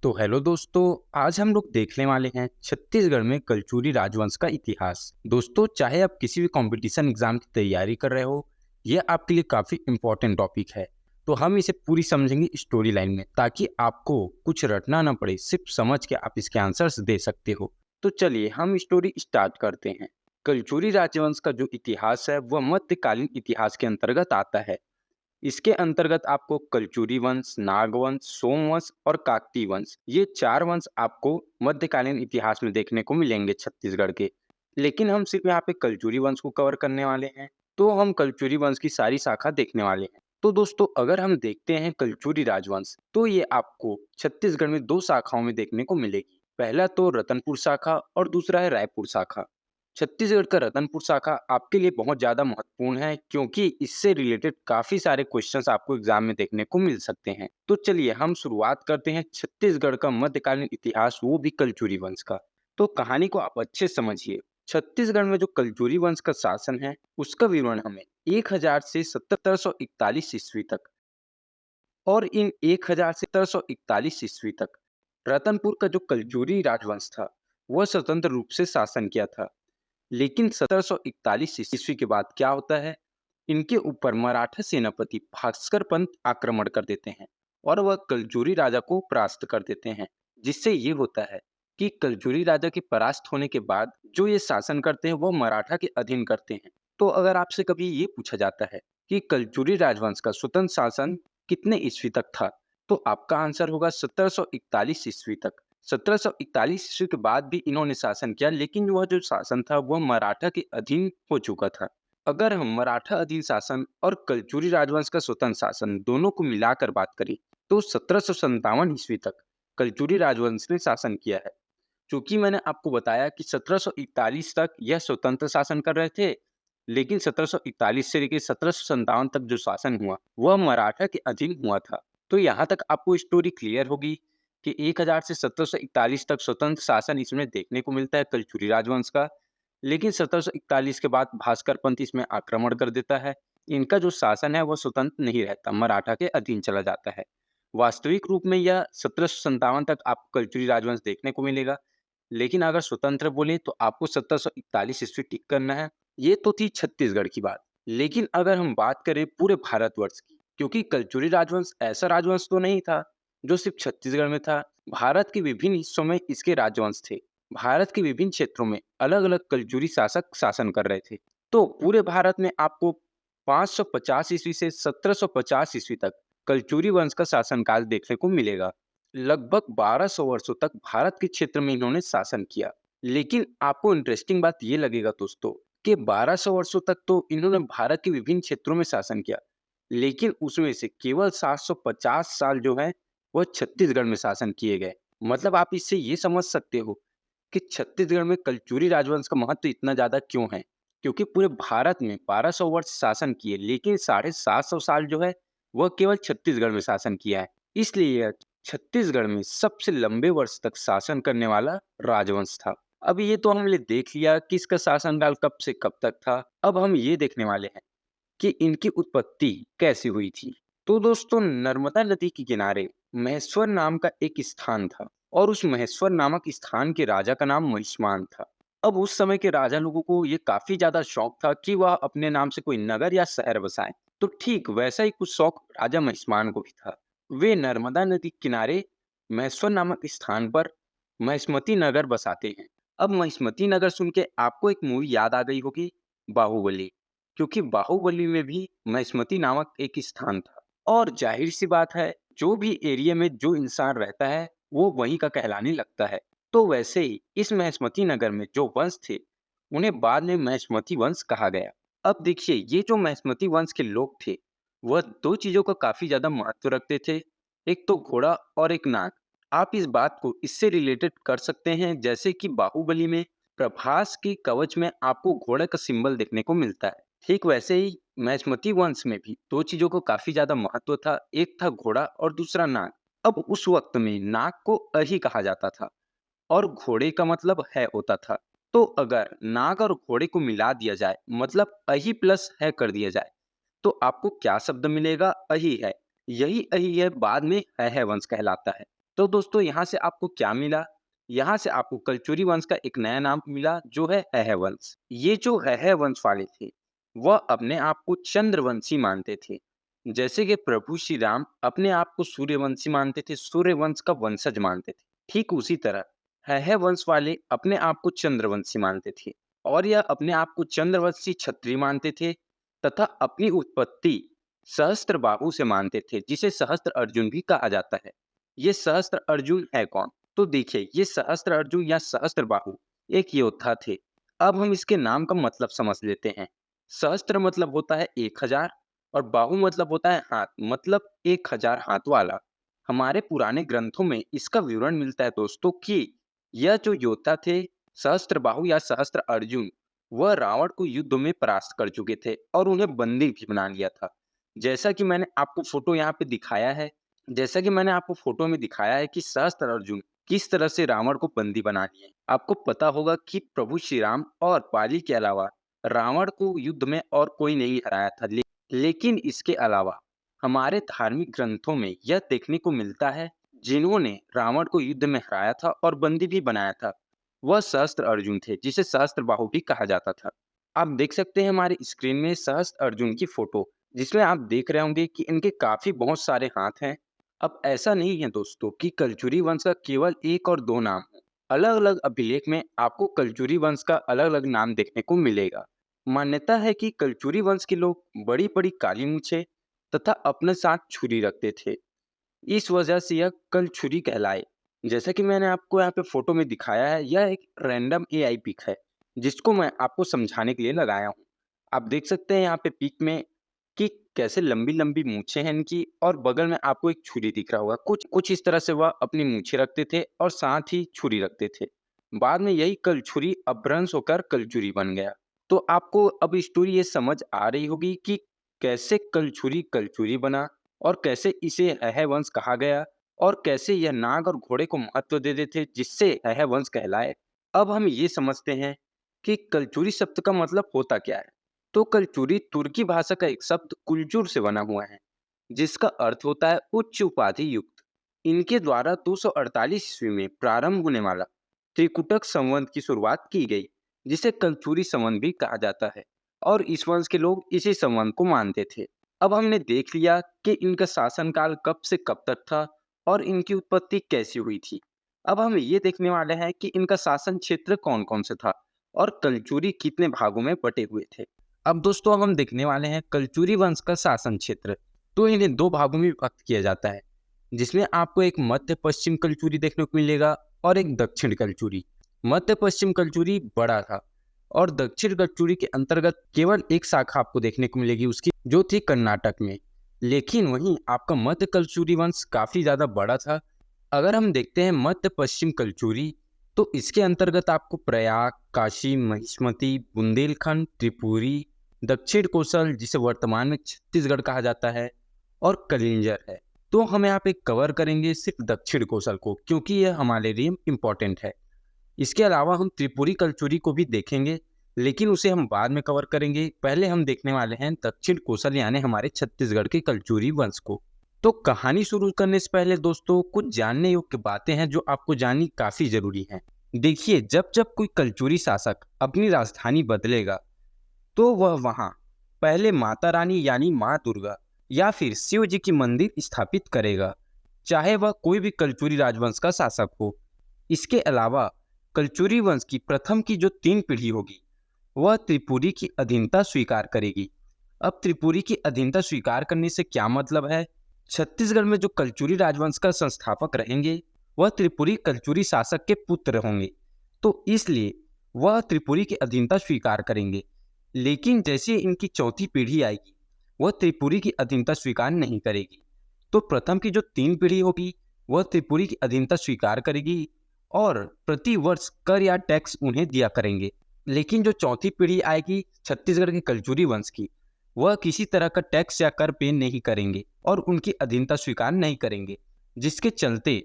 तो हेलो दोस्तों। आज हम लोग देखने वाले हैं छत्तीसगढ़ में कलचुरी राजवंश का इतिहास। दोस्तों, चाहे आप किसी भी कंपटीशन एग्जाम की तैयारी कर रहे हो, यह आपके लिए काफ़ी इम्पोर्टेंट टॉपिक है। तो हम इसे पूरी समझेंगे स्टोरी लाइन में, ताकि आपको कुछ रटना ना पड़े, सिर्फ समझ के आप इसके आंसर्स दे सकते हो। तो चलिए हम स्टोरी स्टार्ट करते हैं। कलचुरी राजवंश का जो इतिहास है वह मध्यकालीन इतिहास के अंतर्गत आता है। इसके अंतर्गत आपको कलचुरी वंश, नागवंश, सोमवंश और काकती वंश, ये 4 वंश आपको मध्यकालीन इतिहास में देखने को मिलेंगे छत्तीसगढ़ के। लेकिन हम सिर्फ यहाँ पे कलचुरी वंश को कवर करने वाले हैं, तो हम कलचुरी वंश की सारी शाखा देखने वाले हैं। तो दोस्तों, अगर हम देखते हैं कलचुरी राजवंश, तो ये आपको छत्तीसगढ़ में 2 शाखाओं में देखने को मिलेगी। पहला तो रतनपुर शाखा और दूसरा है रायपुर शाखा। छत्तीसगढ़ का रतनपुर शाखा आपके लिए बहुत ज़्यादा महत्वपूर्ण है, क्योंकि इससे रिलेटेड काफ़ी सारे क्वेश्चंस आपको एग्जाम में देखने को मिल सकते हैं। तो चलिए हम शुरुआत करते हैं छत्तीसगढ़ का मध्यकालीन इतिहास, वो भी कलचुरी वंश का। तो कहानी को आप अच्छे से समझिए। छत्तीसगढ़ में जो कलचुरी वंश का शासन है, उसका विवरण हमें 1000 से 1741 ईस्वी तक, और इन 1000 से 1741 ईस्वी तक रतनपुर का जो कलचुरी राजवंश था, वह स्वतंत्र रूप से शासन किया था। लेकिन 1741 ईस्वी के बाद क्या होता है, इनके ऊपर मराठा सेनापति भास्कर पंत आक्रमण कर देते हैं और वह कलचुरी राजा को परास्त कर देते हैं। जिससे ये होता है कि कलचुरी राजा के परास्त होने के बाद जो ये शासन करते हैं वह मराठा के अधीन करते हैं। तो अगर आपसे कभी ये पूछा जाता है कि कलचुरी राजवंश का स्वतंत्र शासन कितने ईस्वी तक था, तो आपका आंसर होगा 1741 ईस्वी तक। 1741 ईस्वी के बाद भी इन्होंने शासन किया, लेकिन वह जो शासन था वह मराठा के अधीन हो चुका था। अगर हम मराठा अधीन शासन और कलचुरी राजवंश का स्वतंत्र शासन दोनों को मिलाकर बात करें, तो 1757 ईस्वी तक कलचुरी राजवंश ने शासन किया है। चूंकि मैंने आपको बताया कि 1741 तक यह स्वतंत्र शासन कर रहे थे, लेकिन 1741 से लेकर 1757 तक जो शासन हुआ वह मराठा के अधीन हुआ था। तो यहाँ तक आपको स्टोरी क्लियर होगी कि 1000 से 1741 तक स्वतंत्र शासन इसमें देखने को मिलता है कलचुरी राजवंश का। लेकिन 1741 के बाद भास्कर पंत इसमें आक्रमण कर देता है। इनका जो शासन है वह स्वतंत्र नहीं रहता, मराठा के अधीन चला जाता है। वास्तविक रूप में यह 1757 तक आपको कलचुरी राजवंश देखने को मिलेगा। लेकिन अगर स्वतंत्र बोले तो आपको 1741 ईस्वी टिक करना है। ये तो थी छत्तीसगढ़ की बात। लेकिन अगर हम बात करें पूरे भारतवर्ष की, क्योंकि कलचुरी राजवंश ऐसा राजवंश तो नहीं था जो सिर्फ छत्तीसगढ़ में था। भारत के विभिन्न हिस्सों में इसके राजवंश थे। भारत के विभिन्न क्षेत्रों में अलग अलग कलचुरी शासक शासन कर रहे थे। तो पूरे भारत में आपको 550 ईस्वी से 1750 ईस्वी तक कलचुरी वंश का शासनकाल देखने को मिलेगा। लगभग 1200 वर्षों तक भारत के क्षेत्र में इन्होंने शासन किया। लेकिन आपको इंटरेस्टिंग बात ये लगेगा दोस्तों, कि 1200 वर्षों तक तो इन्होंने भारत के विभिन्न क्षेत्रों में शासन किया, लेकिन उसमें से केवल 750 साल जो है वह छत्तीसगढ़ में शासन किए गए। मतलब आप इससे ये समझ सकते हो कि छत्तीसगढ़ में कलचुरी राजवंश का महत्व इतना ज्यादा क्यों है। क्योंकि पूरे भारत में 1200 वर्ष शासन किए, लेकिन 750 साल जो है वह केवल छत्तीसगढ़ में शासन किया है। इसलिए यह छत्तीसगढ़ में सबसे लंबे वर्ष तक शासन करने वाला राजवंश था। अब ये तो हमने देख लिया कि इसका शासनकाल कब से कब तक था। अब हम ये देखने वाले हैं कि इनकी उत्पत्ति कैसे हुई थी। तो दोस्तों, नर्मदा नदी के किनारे महेश्वर नाम का एक स्थान था, और उस महेश्वर नामक स्थान के राजा का नाम महिष्मान था। अब उस समय के राजा लोगों को ये काफी ज्यादा शौक था कि वह अपने नाम से कोई नगर या शहर बसाएं। तो ठीक वैसा ही कुछ शौक राजा महिष्मान को भी था। वे नर्मदा नदी के किनारे महेश्वर नामक स्थान पर महिष्मती नगर बसाते हैं। अब महिष्मती नगर सुन के आपको एक मूवी याद आ गई होगी, बाहुबली। क्योंकि बाहुबली में भी महिष्मती नामक एक स्थान था। और जाहिर सी बात है, जो भी एरिया में जो इंसान रहता है वो वहीं का कहलाने लगता है। तो वैसे ही इस महिष्मती नगर में जो वंश थे, उन्हें बाद में महिष्मती वंश कहा गया। अब देखिए, ये जो महिष्मती वंश के लोग थे वह दो चीजों का काफी ज्यादा महत्व रखते थे, एक तो घोड़ा और एक नाग। आप इस बात को इससे रिलेटेड कर सकते हैं, जैसे कि बाहुबली में प्रभास की कवच में आपको घोड़े का सिंबल देखने को मिलता है। ठीक वैसे ही महिष्मती वंश में भी दो चीजों को काफी ज्यादा महत्व था, एक था घोड़ा और दूसरा नाग। अब उस वक्त में नाग को अहि कहा जाता था और घोड़े का मतलब है होता था। तो अगर नाग और घोड़े को मिला दिया जाए, मतलब अहि प्लस है कर दिया जाए, तो आपको क्या शब्द मिलेगा? अहि है। यही अहि है बाद में है वंश कहलाता है। तो दोस्तों यहाँ से आपको क्या मिला? यहाँ से आपको कलचुरी वंश का एक नया नाम मिला जो है हैह वंश। ये जो हैह वंश वाले थे, वह अपने आप को चंद्रवंशी मानते थे। जैसे कि प्रभु श्री राम अपने आप को सूर्यवंशी मानते थे, सूर्यवंश का वंशज मानते थे। ठीक उसी तरह हैह वंश वाले अपने आप को चंद्रवंशी मानते थे और यह अपने आप को चंद्रवंशी क्षत्रिय मानते थे तथा अपनी उत्पत्ति सहस्त्रबाहु से मानते थे, जिसे सहस्त्र अर्जुन भी कहा जाता है। ये सहस्त्र अर्जुन है कौन? तो देखिए, ये सहस्त्र अर्जुन या सहस्त्रबाहु एक योद्धा थे। अब हम इसके नाम का मतलब समझ लेते हैं। सहस्त्र मतलब होता है 1000 और बाहु मतलब होता है हाथ, मतलब 1000 हाथ वाला। हमारे पुराने ग्रंथों में इसका विवरण मिलता है दोस्तों कि यह जो योद्धा थे, सहस्त्रबाहु या सहस्त्र अर्जुन, वह रावण को युद्ध में परास्त कर चुके थे और उन्हें बंदी भी बना लिया था। जैसा कि मैंने आपको फोटो यहाँ पे दिखाया है जैसा कि मैंने आपको फोटो में दिखाया है कि सहस्त्र अर्जुन किस तरह से रावण को बंदी बना लिए। आपको पता होगा कि प्रभु श्री राम और बाली के अलावा रावण को युद्ध में और कोई नहीं हराया था। लेकिन इसके अलावा हमारे धार्मिक ग्रंथों में यह देखने को मिलता है, जिन्होंने रावण को युद्ध में हराया था और बंदी भी बनाया था, वह सहस्त्र अर्जुन थे, जिसे सहस्त्र बाहु भी कहा जाता था। आप देख सकते हैं हमारे स्क्रीन में सहस्त्र अर्जुन की फोटो, जिसमें आप देख रहे होंगे कि इनके काफी बहुत सारे हाथ हैं। अब ऐसा नहीं है दोस्तों कि कलचुरी वंश का केवल एक और दो नाम है। अलग अलग अभिलेख में आपको कलचुरी वंश का अलग अलग नाम देखने को मिलेगा। मान्यता है कि कलचुरी वंश के लोग बड़ी बड़ी काली मूछें तथा अपने साथ छुरी रखते थे। इस वजह से यह कलछुरी कहलाए। जैसा कि मैंने आपको यहाँ पे फोटो में दिखाया है, यह एक रैंडम एआई पिक है, जिसको मैं आपको समझाने के लिए लगाया हूँ। आप देख सकते हैं यहाँ पे पिक में कि कैसे लंबी-लंबी मूछें हैं इनकी और बगल में आपको एक छुरी दिख रहा होगा। कुछ कुछ इस तरह से वह अपनी मूछें रखते थे और साथ ही छुरी रखते थे। बाद में यही कलछुरी अपभ्रंश होकर कलचुरी बन गया। तो आपको अब स्टोरी ये समझ आ रही होगी कि कैसे कलछुरी कलचुरी बना और कैसे इसे हैह वंश कहा गया और कैसे यह नाग और घोड़े को महत्व दे देते जिससे हैह वंश कहलाए। अब हम ये समझते हैं कि कलचुरी शब्द का मतलब होता क्या है। तो कलचुरी तुर्की भाषा का एक शब्द कुलचुर से बना हुआ है, जिसका अर्थ होता है उच्च उपाधि युक्त। इनके द्वारा 248 ईस्वी में प्रारंभ होने वाला त्रिकुटक संवत की शुरुआत की गई, जिसे कलचुरी संवत भी कहा जाता है और इस वंश के लोग इसी संवत को मानते थे। अब हमने देख लिया कि इनका शासनकाल कब से कब तक था और इनकी उत्पत्ति कैसी हुई थी। अब हम ये देखने वाले हैं कि इनका शासन क्षेत्र कौन कौन से था और कलचुरी कितने भागों में बटे हुए थे। अब दोस्तों अब हम देखने वाले हैं कलचुरी वंश का शासन क्षेत्र। तो इन्हें दो भागों में विभक्त किया जाता है, जिसमें आपको एक मध्य पश्चिम कलचुरी देखने को मिलेगा और एक दक्षिण कलचुरी। मध्य पश्चिम कलचुरी बड़ा था और दक्षिण कलचुरी के अंतर्गत केवल एक शाखा आपको देखने को मिलेगी उसकी, जो थी कर्नाटक में। लेकिन वहीं आपका मध्य कलचुरी वंश काफी ज्यादा बड़ा था। अगर हम देखते हैं मध्य पश्चिम कलचुरी, तो इसके अंतर्गत आपको प्रयाग, काशी, महिष्मती, बुंदेलखंड, त्रिपुरी, दक्षिण कोसल जिसे वर्तमान में छत्तीसगढ़ कहा जाता है और कलिंजर है। तो हम यहाँ पे कवर करेंगे सिर्फ दक्षिण कोसल को, क्योंकि यह हमारे लिए इम्पोर्टेंट है। इसके अलावा हम त्रिपुरी कलचुरी को भी देखेंगे, लेकिन उसे हम बाद में कवर करेंगे। पहले हम देखने वाले हैं दक्षिण कोसल यानी हमारे छत्तीसगढ़ के कलचुरी वंश को। तो कहानी शुरू करने से पहले दोस्तों कुछ जानने योग्य बातें हैं जो आपको जाननी काफी जरूरी हैं। देखिए, जब जब कोई कलचुरी शासक अपनी राजधानी बदलेगा, तो वह वहां पहले माता रानी यानी माँ दुर्गा या फिर शिव जी की मंदिर स्थापित करेगा, चाहे वह कोई भी कलचुरी राजवंश का शासक हो। इसके अलावा कलचुरी वंश की प्रथम की जो 3 पीढ़ी होगी, वह त्रिपुरी की अधीनता स्वीकार करेगी। अब त्रिपुरी की अधीनता स्वीकार करने से क्या मतलब है? छत्तीसगढ़ में जो कलचुरी राजवंश का संस्थापक रहेंगे, वह त्रिपुरी कलचुरी शासक के पुत्र होंगे, तो इसलिए वह त्रिपुरी की अधीनता स्वीकार करेंगे। लेकिन जैसे इनकी चौथी पीढ़ी आएगी, वह त्रिपुरी की अधीनता स्वीकार नहीं करेगी। तो प्रथम की जो 3 पीढ़ी होगी, वह त्रिपुरी की अधीनता स्वीकार करेगी और प्रति वर्ष कर या टैक्स उन्हें दिया करेंगे। लेकिन जो चौथी पीढ़ी आएगी छत्तीसगढ़ के कलचुरी वंश की, वह किसी तरह का टैक्स या कर पे नहीं करेंगे और उनकी अधीनता स्वीकार नहीं करेंगे, जिसके चलते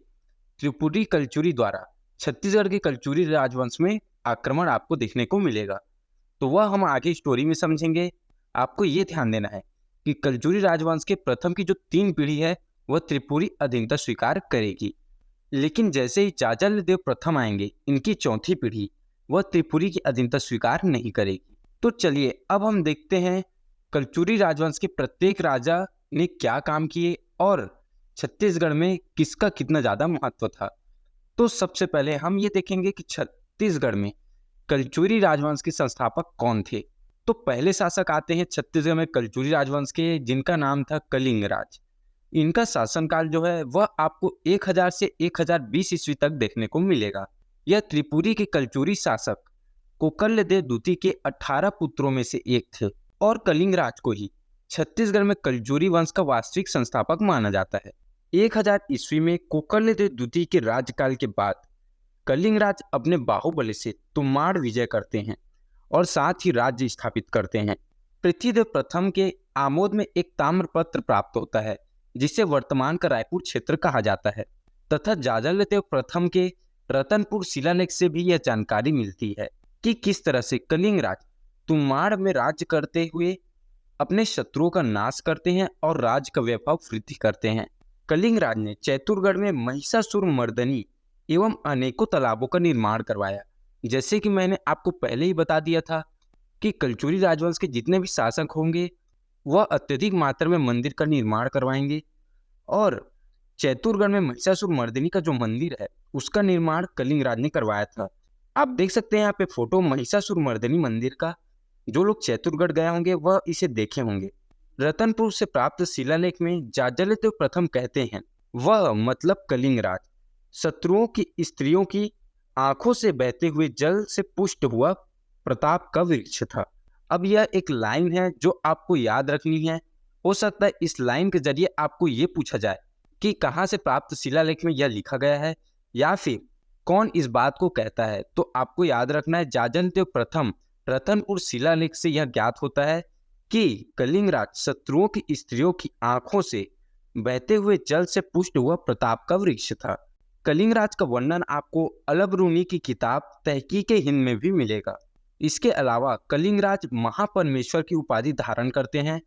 त्रिपुरी कलचुरी द्वारा छत्तीसगढ़ के कलचुरी राजवंश में आक्रमण आपको देखने को मिलेगा। तो वह हम आगे स्टोरी में समझेंगे। आपको ये ध्यान देना है कि कलचुरी राजवंश के प्रथम की जो 3 पीढ़ी है, वह त्रिपुरी अधीनता स्वीकार करेगी। लेकिन जैसे ही जाजलदेव प्रथम आएंगे, इनकी चौथी पीढ़ी, वह त्रिपुरी की अधीनता स्वीकार नहीं करेगी। तो चलिए अब हम देखते हैं कलचुरी राजवंश के प्रत्येक राजा ने क्या काम किए और छत्तीसगढ़ में किसका कितना ज्यादा महत्व था। तो सबसे पहले हम ये देखेंगे कि छत्तीसगढ़ में कलचुरी राजवंश के संस्थापक कौन थे। तो पहले शासक आते हैं छत्तीसगढ़ में कलचुरी राजवंश के, जिनका नाम था कलिंग राज। इनका शासनकाल जो है वह आपको 1000 से 1020 ईस्वी तक देखने को मिलेगा। यह त्रिपुरी के कलचुरी शासक कोकलदेव द्वितीय के 18 पुत्रों में से एक थे और कलिंग राज को ही छत्तीसगढ़ में कलचुरी वंश का वास्तविक संस्थापक माना जाता है। 1000 ईस्वी में कोकलदेव द्वितीय के राज्यकाल के बाद कलिंग राज अपने बाहुबल से तुम्माड़ विजय करते हैं और साथ ही राज्य स्थापित करते हैं। पृथ्वीदेव प्रथम के आमोद में एक ताम्रपत्र प्राप्त होता है जिसे वर्तमान का रायपुर क्षेत्र कहा जाता है, तथा जाजलदेव प्रथम के रतनपुर शिलालेख से भी यह जानकारी मिलती है कि किस तरह से कलिंग राज तुम्माड़ में राज्य करते हुए अपने शत्रुओं का नाश करते हैं और राज्य का वैभव वृद्धि करते हैं। कलिंग राज ने चैतुरगढ़ में महिषासुर मर्दनी एवं अनेकों तालाबों का निर्माण करवाया। जैसे कि मैंने आपको पहले ही बता दिया था कि कलचुरी राजवंश के जितने भी शासक होंगे वह अत्यधिक मात्रा में मंदिर का निर्माण करवाएंगे और चैतुरगढ़ में महिषासुर मर्दिनी का जो मंदिर है उसका निर्माण कलिंग राज ने करवाया था। आप देख सकते हैं यहाँ पे फोटो महिषासुर मर्दिनी मंदिर का। जो लोग चैतुरगढ़ गए होंगे वह इसे देखे होंगे। रतनपुर से प्राप्त शिलालेख में जाजलदेव प्रथम कहते हैं, वह मतलब कलिंग राज शत्रुओं की स्त्रियों की आंखों से बहते हुए जल से पुष्ट हुआ प्रताप का वृक्ष था। अब यह एक लाइन है जो आपको याद रखनी है। हो सकता है इस लाइन के जरिए आपको ये पूछा जाए कि कहाँ से प्राप्त शिलालेख में यह लिखा गया है या फिर कौन इस बात को कहता है। तो आपको याद रखना है जाजलदेव प्रथम रतनपुर शिलालेख से यह ज्ञात होता है कि कलिंग राज शत्रुओं की स्त्रियों की आंखों से बहते हुए जल से पुष्ट हुआ प्रताप का वृक्ष था। कलिंग राज का वर्णन आपको अलबरूनी की किताब तहकीक हिंद में भी मिलेगा। इसके अलावा कलिंग राज महापरमेश्वर की उपाधि धारण करते हैं,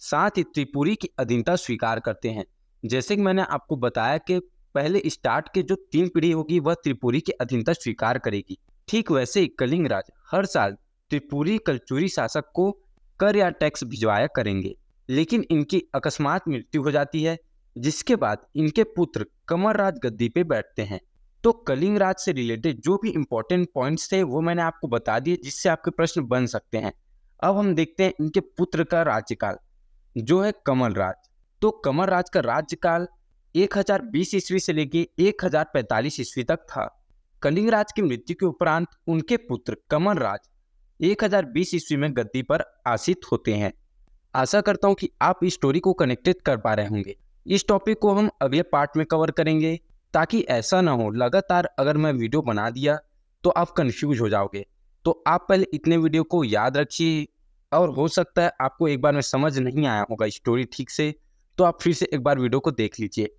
साथ ही त्रिपुरी की अधीनता स्वीकार करते हैं। जैसे कि मैंने आपको बताया कि पहले स्टार्ट के जो 3 पीढ़ी होगी वह त्रिपुरी की अधीनता स्वीकार करेगी, ठीक वैसे ही कलिंग राज हर साल त्रिपुरी कलचुरी शासक को कर या टैक्स भिजवाया करेंगे। लेकिन इनकी अकस्मात मृत्यु हो जाती है, जिसके बाद इनके पुत्र कमर राज गद्दी पे बैठते हैं। तो कलिंग राज से रिलेटेड जो भी इंपॉर्टेंट पॉइंट्स थे वो मैंने आपको बता दिए, जिससे आपके प्रश्न बन सकते हैं। अब हम देखते हैं इनके पुत्र का राज्यकाल जो है कमल राज। तो कमल राज का राज्यकाल 1020 ईस्वी से लेके 1045 ईस्वी तक था। कलिंग राज की मृत्यु के उपरांत उनके पुत्र कमल राज 1020 ईस्वी में गद्दी पर आसीन होते हैं। आशा करता हूं कि आप इस स्टोरी को कनेक्टेड कर पा रहे होंगे। इस टॉपिक को हम अगले पार्ट में कवर करेंगे, ताकि ऐसा ना हो लगातार अगर मैं वीडियो बना दिया तो आप कंफ्यूज हो जाओगे। तो आप पहले इतने वीडियो को याद रखिए, और हो सकता है आपको एक बार में समझ नहीं आया होगा स्टोरी ठीक से, तो आप फिर से एक बार वीडियो को देख लीजिए।